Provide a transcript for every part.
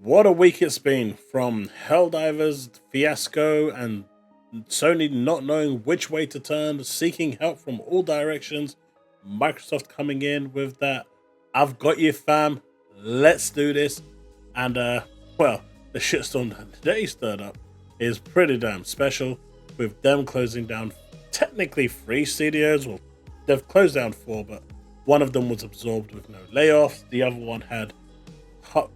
What a week it's been, from Helldivers fiasco and Sony not knowing which way to turn, seeking help from all directions, Microsoft coming in with that "I've got you fam, let's do this," and well, the shitstorm that today stirred up is pretty damn special, with them closing down technically 3 studios. Well, they've closed down 4, but one of them was absorbed with no layoffs. The other one had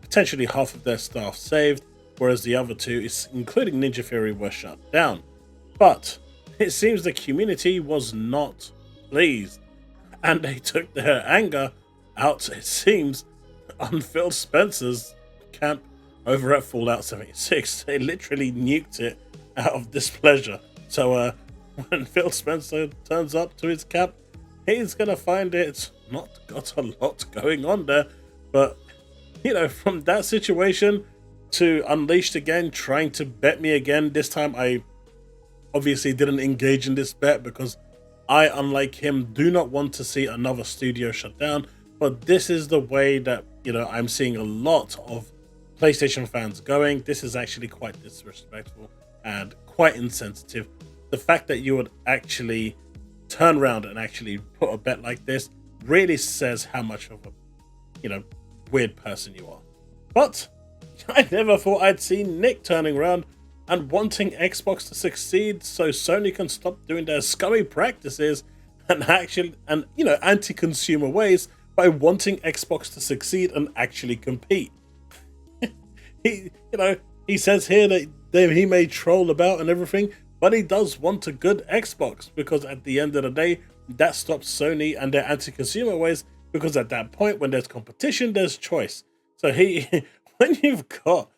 potentially half of their staff saved, whereas the other 2, including Ninja Theory, were shut down. But it seems the community was not pleased, and they took their anger out, it seems, on Phil Spencer's camp over at Fallout 76. They literally nuked it out of displeasure. So when Phil Spencer turns up to his camp, he's gonna find it's not got a lot going on there. But you know, from that situation to Unleashed again trying to bet me again, this time I obviously didn't engage in this bet because I, unlike him, do not want to see another studio shut down. But this is the way that, you know, I'm seeing a lot of PlayStation fans going. This is actually quite disrespectful and quite insensitive. The fact that you would actually turn around and actually put a bet like this really says how much of a, you know, weird person you are. But I never thought I'd see Nick turning around and wanting Xbox to succeed so Sony can stop doing their scummy practices and you know, anti-consumer ways by wanting Xbox to succeed and actually compete. He says here that he may troll about and everything, but he does want a good Xbox, because at the end of the day, that stops Sony and their anti-consumer ways, because at that point, when there's competition, there's choice. So when you've got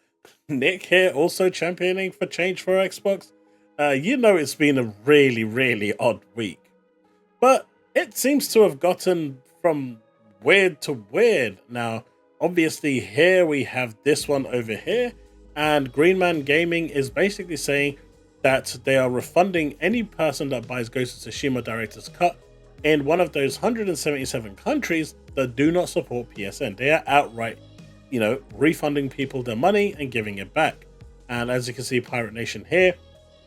Nick here also championing for change for Xbox, you know it's been a really, really odd week. But it seems to have gotten from weird to weird. Now, obviously here we have this one over here, and Green Man Gaming is basically saying that they are refunding any person that buys Ghost of Tsushima Director's Cut in one of those 177 countries that do not support PSN. They are outright, you know, refunding people their money and giving it back. And as you can see, Pirate Nation here,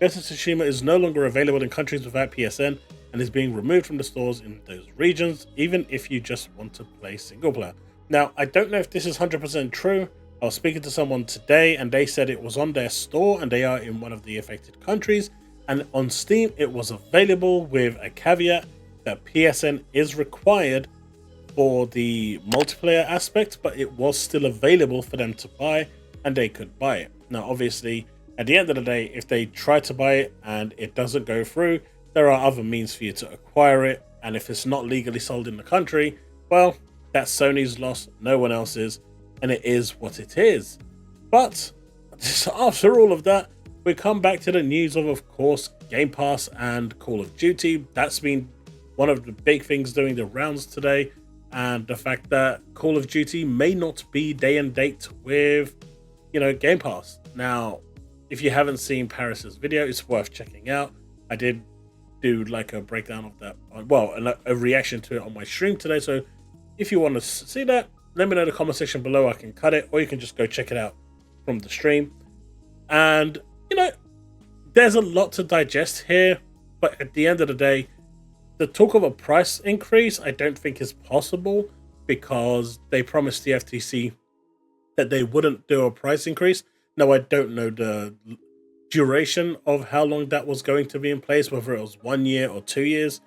Ghost of Tsushima is no longer available in countries without PSN and is being removed from the stores in those regions, even if you just want to play single player. Now, I don't know if this is 100% true. I was speaking to someone today and they said it was on their store and they are in one of the affected countries, and on Steam it was available with a caveat that PSN is required for the multiplayer aspect, but it was still available for them to buy and they could buy it. Now, obviously, at the end of the day, if they try to buy it and it doesn't go through, there are other means for you to acquire it, and if it's not legally sold in the country, well, that's Sony's loss, no one else's, and it is what it is. But after all of that, we come back to the news of course, Game Pass and Call of Duty. That's been one of the big things doing the rounds today, and the fact that Call of Duty may not be day and date with, you know, Game Pass. Now, if you haven't seen Paris's video, it's worth checking out. I did do like a breakdown of that, well, a reaction to it on my stream today, so if you want to see that, let me know in the comment section below. I can cut it, or you can just go check it out from the stream. And, you know, there's a lot to digest here, but at the end of the day, the talk of a price increase I don't think is possible, because they promised the FTC that they wouldn't do a price increase. Now, I don't know the duration of how long that was going to be in place, whether it was 1 year or 2 years,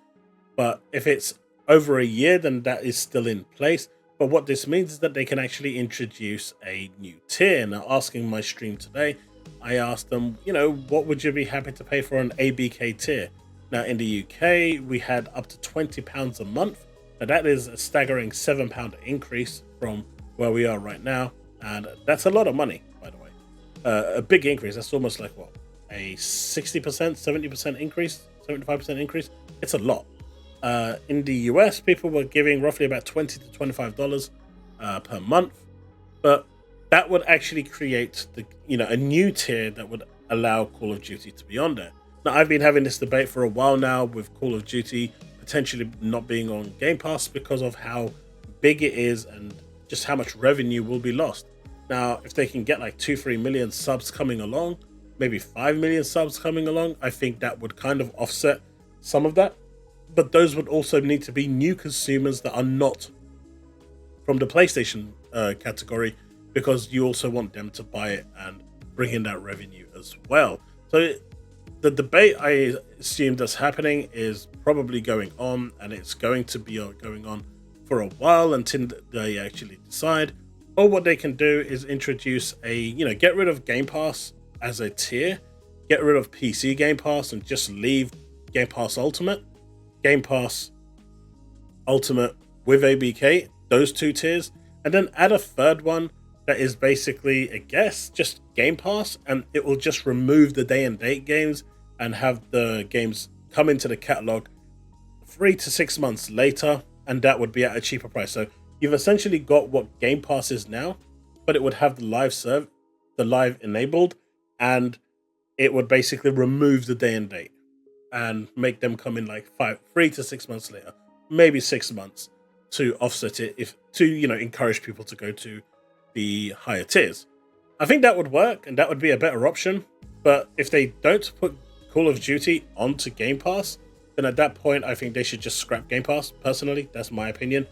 but if it's over a year, then that is still in place. But what this means is that they can actually introduce a new tier. Now, asking my stream today, I asked them, you know, what would you be happy to pay for an ABK tier? Now, in the UK, we had up to £20 a month. Now, that is a staggering £7 increase from where we are right now. And that's a lot of money, by the way. A big increase. That's almost like, what, a 60%, 70% increase, 75% increase? It's a lot. In the US, people were giving roughly about $20 to $25 per month, but that would actually create a new tier that would allow Call of Duty to be on there. Now, I've been having this debate for a while now with Call of Duty potentially not being on Game Pass because of how big it is and just how much revenue will be lost. Now, if they can get like 2-3 million subs coming along, maybe 5 million subs coming along, I think that would kind of offset some of that. But those would also need to be new consumers that are not from the PlayStation category, because you also want them to buy it and bring in that revenue as well. So the debate, I assume, that's happening is probably going on, and it's going to be going on for a while until they actually decide. Or what they can do is introduce a, get rid of Game Pass as a tier, get rid of PC Game Pass and just leave Game Pass Ultimate, Game Pass Ultimate with ABK, those two tiers, and then add a third one that is basically, I guess, just Game Pass, and it will just remove the day and date games and have the games come into the catalog 3 to 6 months later, and that would be at a cheaper price. So you've essentially got what Game Pass is now, but it would have the live enabled, and it would basically remove the day and date and make them come in like 3 to 6 months later, maybe 6 months, to offset it, to encourage people to go to the higher tiers. I think that would work, and that would be a better option. But if they don't put Call of Duty onto Game Pass, then at that point I think they should just scrap Game Pass. Personally, that's my opinion.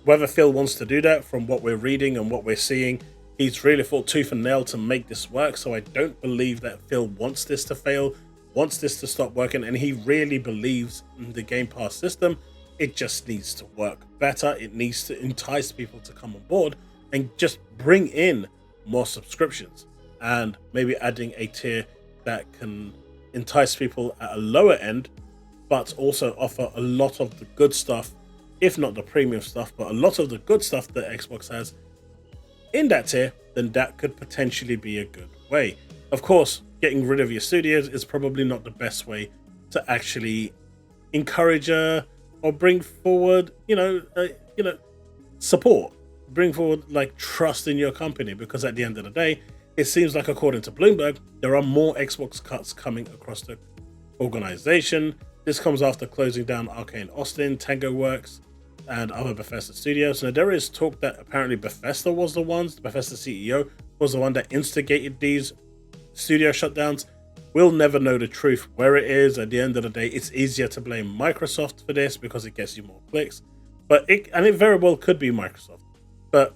Whether Phil wants to do that, from what we're reading and what we're seeing, he's really fought tooth and nail to make this work. So I don't believe that Phil wants this to fail, wants this to stop working, and he really believes in the Game Pass system. It just needs to work better. It needs to entice people to come on board and just bring in more subscriptions, and maybe adding a tier that can entice people at a lower end, but also offer a lot of the good stuff, if not the premium stuff, but a lot of the good stuff that Xbox has in that tier. Then that could potentially be a good way. Of course, getting rid of your studios is probably not the best way to actually encourage or bring forward, support, bring forward like trust in your company, because at the end of the day, it seems like, according to Bloomberg, there are more Xbox cuts coming across the organization. This comes after closing down Arcane Austin, Tango Works, and other Bethesda studios. Now, there is talk that apparently Bethesda CEO was the one that instigated these studio shutdowns. We'll never know the truth where it is. At the end of the day, it's easier to blame Microsoft for this because it gets you more clicks. But it very well could be Microsoft. But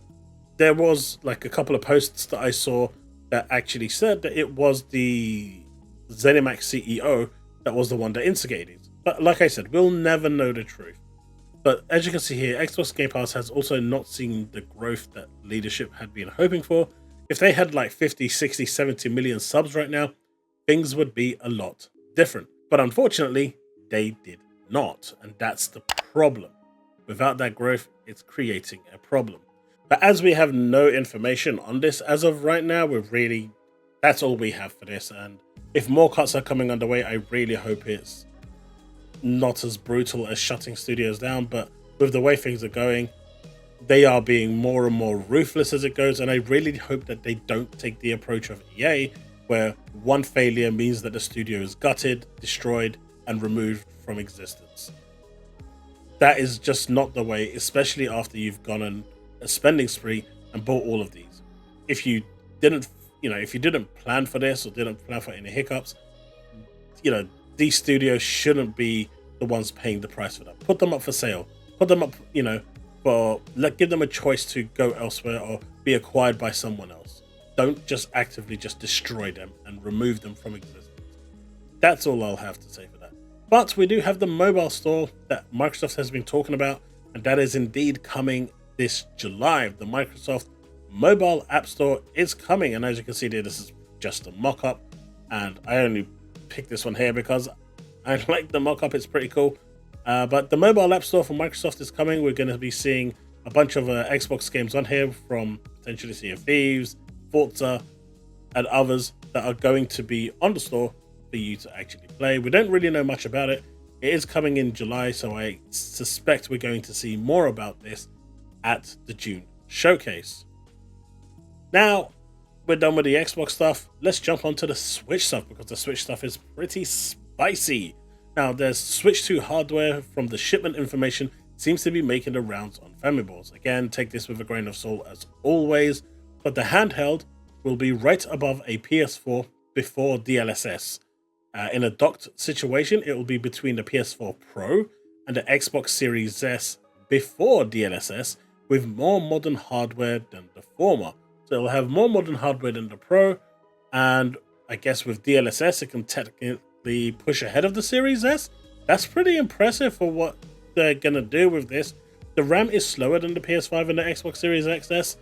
there was like a couple of posts that I saw that actually said that it was the ZeniMax CEO that was the one that instigated it. But like I said, we'll never know the truth. But as you can see here, Xbox Game Pass has also not seen the growth that leadership had been hoping for. If they had like 50, 60, 70 million subs right now, things would be a lot different. But unfortunately, they did not. And that's the problem. Without that growth, it's creating a problem. But as we have no information on this as of right now, that's all we have for this. And if more cuts are coming underway, I really hope it's not as brutal as shutting studios down. But with the way things are going, they are being more and more ruthless as it goes. And I really hope that they don't take the approach of EA, where one failure means that the studio is gutted, destroyed, and removed from existence. That is just not the way, especially after you've gone on a spending spree and bought all of these. If you didn't plan for this, or didn't plan for any hiccups, these studios shouldn't be the ones paying the price for that. Put them up for sale. Put them up, give them a choice to go elsewhere or be acquired by someone else. Don't just actively just destroy them and remove them from existence. That's all I'll have to say for that. But we do have the mobile store that Microsoft has been talking about, and that is indeed coming this July. The Microsoft mobile app store is coming, and as you can see there, this is just a mock-up, and I only picked this one here because I like the mock-up. It's pretty cool. But the mobile app store for Microsoft is coming. We're going to be seeing a bunch of Xbox games on here, from potentially Sea of Thieves, Forza, and others that are going to be on the store for you to actually play. We don't really know much about it. It is coming in July, so I suspect we're going to see more about this at the June showcase. Now, we're done with the Xbox stuff. Let's jump onto the Switch stuff, because the Switch stuff is pretty spicy. Now, there's Switch 2 hardware from the shipment information seems to be making the rounds on Famiballs. Again, take this with a grain of salt as always, but the handheld will be right above a PS4 before DLSS. In a docked situation, it will be between the PS4 Pro and the Xbox Series S before DLSS, with more modern hardware than the former. So it'll have more modern hardware than the Pro, and I guess with DLSS, it can technically push ahead of the Series S. That's pretty impressive for what they're gonna do with this. The RAM is slower than the PS5 and the Xbox Series XS,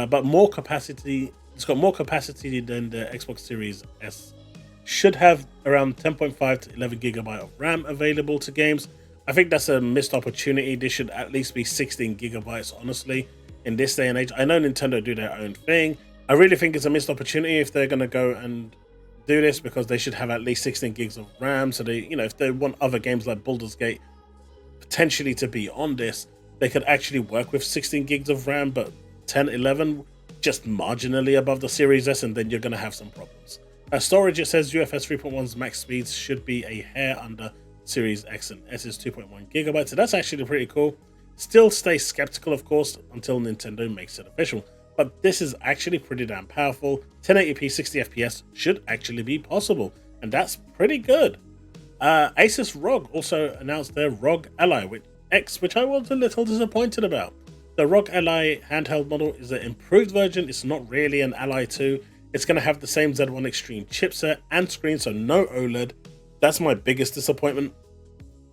but more capacity. It's got more capacity than the Xbox Series S. Should have around 10.5 to 11 gigabyte of RAM available to games. I think that's a missed opportunity. This should at least be 16 gigabytes, honestly, in this day and age. I know Nintendo do their own thing. I really think it's a missed opportunity if they're going to go and do this, because they should have at least 16 gigs of RAM. So they, if they want other games like Baldur's Gate potentially to be on this, they could actually work with 16 gigs of RAM, but 10, 11, just marginally above the Series S, and then you're going to have some problems. Storage, it says UFS 3.1's max speeds should be a hair under Series X and S's 2.1 gigabytes, so that's actually pretty cool. Still stay skeptical, of course, until Nintendo makes it official, but this is actually pretty damn powerful. 1080p 60 FPS should actually be possible, and that's pretty good. Asus ROG also announced their ROG Ally X, which I was a little disappointed about. The ROG Ally handheld model is an improved version. It's not really an Ally 2. It's going to have the same Z1 Extreme chipset and screen, so no OLED. That's my biggest disappointment,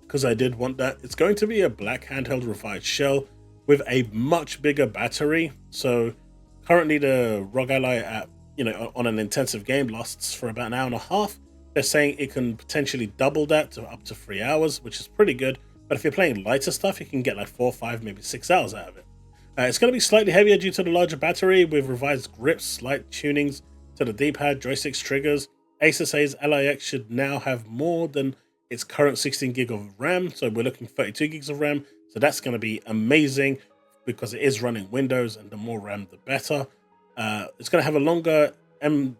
because I did want that. It's going to be a black handheld revived shell with a much bigger battery. So currently the ROG Ally at, on an intensive game lasts for about an hour and a half. They're saying it can potentially double that to up to 3 hours, which is pretty good. But if you're playing lighter stuff, you can get like 4, 5, maybe 6 hours out of it. It's going to be slightly heavier due to the larger battery, with revised grips, slight tunings to the D-pad, joysticks, triggers. Asus says Ally X should now have more than its current 16 gig of RAM, so we're looking 32 gigs of RAM. So that's going to be amazing, because it is running Windows, and the more RAM, the better. It's going to have a longer M.2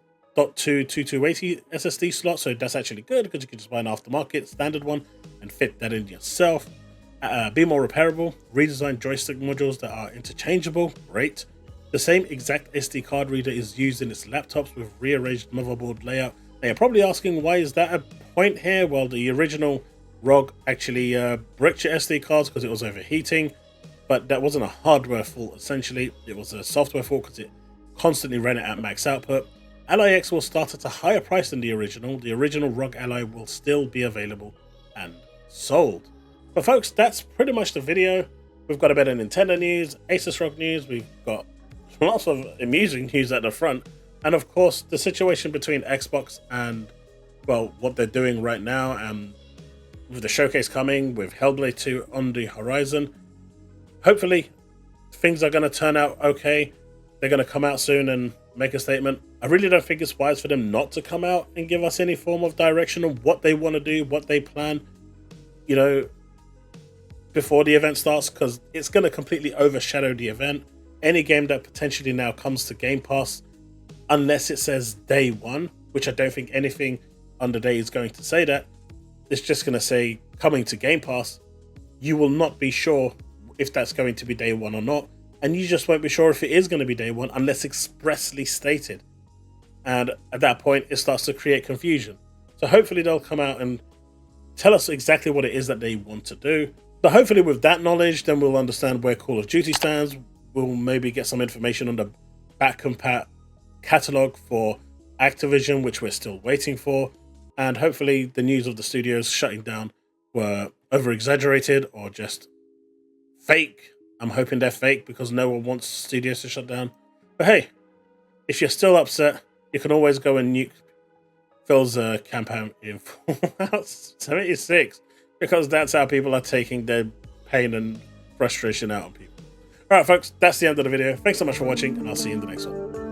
2280 SSD slot, so that's actually good, because you can just buy an aftermarket standard one and fit that in yourself. Be more repairable, redesigned joystick modules that are interchangeable, great. The same exact SD card reader is used in its laptops with rearranged motherboard layout. Now you're probably asking, why is that a point here? Well, the original ROG actually bricked your SD cards because it was overheating, but that wasn't a hardware fault essentially, it was a software fault because it constantly ran it at max output. Ally X will start at a higher price than the original. The original ROG Ally will still be available and sold. But folks, that's pretty much the video. We've got a bit of Nintendo news, Asus ROG news, we've got lots of amusing news at the front, and of course the situation between Xbox and, well, what they're doing right now, and with the showcase coming, with Hellblade 2 on the horizon. Hopefully things are going to turn out okay. They're going to come out soon and make a statement. I really don't think it's wise for them not to come out and give us any form of direction on what they want to do, what they plan, before the event starts, because it's going to completely overshadow the event. Any game that potentially now comes to Game Pass, unless it says day one, which I don't think anything on the day is going to say that, it's just going to say coming to Game Pass. You will not be sure if that's going to be day one or not, and you just won't be sure if it is going to be day one unless expressly stated. And at that point, it starts to create confusion. So hopefully they'll come out and tell us exactly what it is that they want to do. So hopefully with that knowledge, then we'll understand where Call of Duty stands. We'll maybe get some information on the back compat catalog for Activision, which we're still waiting for. And hopefully the news of the studios shutting down were over-exaggerated or just fake. I'm hoping they're fake, because no one wants studios to shut down. But hey, if you're still upset, you can always go and nuke Phil's campaign in Fallout 76, because that's how people are taking their pain and frustration out on people. Alright folks, that's the end of the video. Thanks so much for watching, and I'll see you in the next one.